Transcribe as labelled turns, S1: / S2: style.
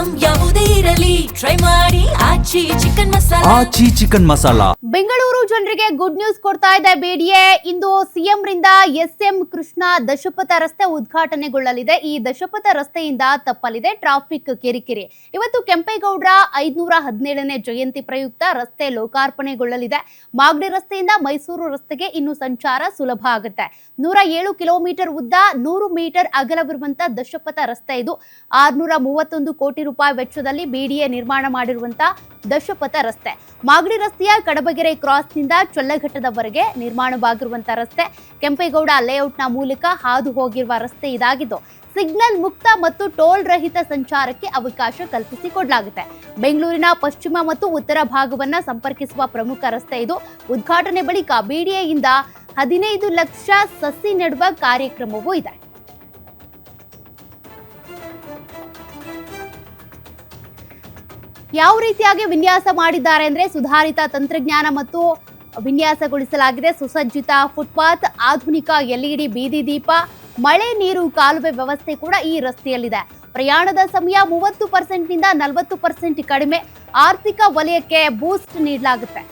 S1: Item ಯಾವುದೇ ಇರಲಿ try ಮಾಡಿ ಆಚಿ ಚಿಕನ್ ಮಸಾಲಾ.
S2: ಬೆಂಗಳೂರು ಜನರಿಗೆ ಗುಡ್ ನ್ಯೂಸ್ ಕೊಡ್ತಾ ಇದೆ ಬಿಡಿಎ. ಇಂದು ಸಿಎಂ ರಿಂದ ಎಸ್ಎಂ ಕೃಷ್ಣ ದಶಪಥ ರಸ್ತೆ ಉದ್ಘಾಟನೆಗೊಳ್ಳಲಿದೆ. ಈ ದಶಪಥ ರಸ್ತೆಯಿಂದ ತಪ್ಪಲಿದೆ ಟ್ರಾಫಿಕ್ ಕಿರಿಕಿರಿ. ಇವತ್ತು ಕೆಂಪೇಗೌಡರ 517ನೇ ಜಯಂತಿ ಪ್ರಯುಕ್ತ ರಸ್ತೆ ಲೋಕಾರ್ಪಣೆಗೊಳ್ಳಲಿದೆ. ಮಾಗಡಿ ರಸ್ತೆಯಿಂದ ಮೈಸೂರು ರಸ್ತೆಗೆ ಇನ್ನು ಸಂಚಾರ ಸುಲಭ ಆಗುತ್ತೆ. 107 ಕಿಲೋಮೀಟರ್ ಉದ್ದ, 100 ಮೀಟರ್ ಅಗಲವಿರುವಂತಹ ದಶಪಥ ರಸ್ತೆ ಇದು. 631 ಕೋಟಿ ರೂಪಾಯಿ ವೆಚ್ಚದಲ್ಲಿ ಬಿಡಿಎ ನಿರ್ಮಾಣ ಮಾಡಿರುವಂತಹ ದಶಪಥ ರಸ್ತೆ. ಮಾಗಡಿ ರಸ್ತೆಯ ಕಡಬಗೆರೆ ಕ್ರಾಸ್ನಿಂದ ಚೊಲ್ಲಘಟ್ಟದವರೆಗೆ ನಿರ್ಮಾಣವಾಗಿರುವಂತಹ ರಸ್ತೆ. ಕೆಂಪೇಗೌಡ ಲೇಔಟ್ನ ಮೂಲಕ ಹಾದು ಹೋಗಿರುವ ರಸ್ತೆ ಇದಾಗಿದ್ದು, ಸಿಗ್ನಲ್ ಮುಕ್ತ ಮತ್ತು ಟೋಲ್ ರಹಿತ ಸಂಚಾರಕ್ಕೆ ಅವಕಾಶ ಕಲ್ಪಿಸಿಕೊಡಲಾಗುತ್ತೆ. ಬೆಂಗಳೂರಿನ ಪಶ್ಚಿಮ ಮತ್ತು ಉತ್ತರ ಭಾಗವನ್ನ ಸಂಪರ್ಕಿಸುವ ಪ್ರಮುಖ ರಸ್ತೆ ಇದು. ಉದ್ಘಾಟನೆ ಬಳಿಕ ಬಿಡಿಎಯಿಂದ 15 ಲಕ್ಷ ಸಸಿ ನೆಡುವ ಕಾರ್ಯಕ್ರಮವೂ ಇದೆ. ಯಾವ ರೀತಿಯಾಗಿ ವಿನ್ಯಾಸ ಮಾಡಿದ್ದಾರೆ ಅಂದ್ರೆ, ಸುಧಾರಿತ ತಂತ್ರಜ್ಞಾನ ಮತ್ತು ವಿನ್ಯಾಸಗೊಳಿಸಲಾಗಿದೆ. ಸುಸಜ್ಜಿತ ಫುಟ್ಪಾತ್, ಆಧುನಿಕ ಎಲ್ಇಡಿ ಬೀದಿ ದೀಪ, ಮಳೆ ನೀರು ಕಾಲುವೆ ವ್ಯವಸ್ಥೆ ಕೂಡ ಈ ರಸ್ತೆಯಲ್ಲಿದೆ. ಪ್ರಯಾಣದ ಸಮಯ 30% ನಿಂದ 40% ಕಡಿಮೆ. ಆರ್ಥಿಕ ವಲಯಕ್ಕೆ ಬೂಸ್ಟ್ ನೀಡಲಾಗುತ್ತೆ.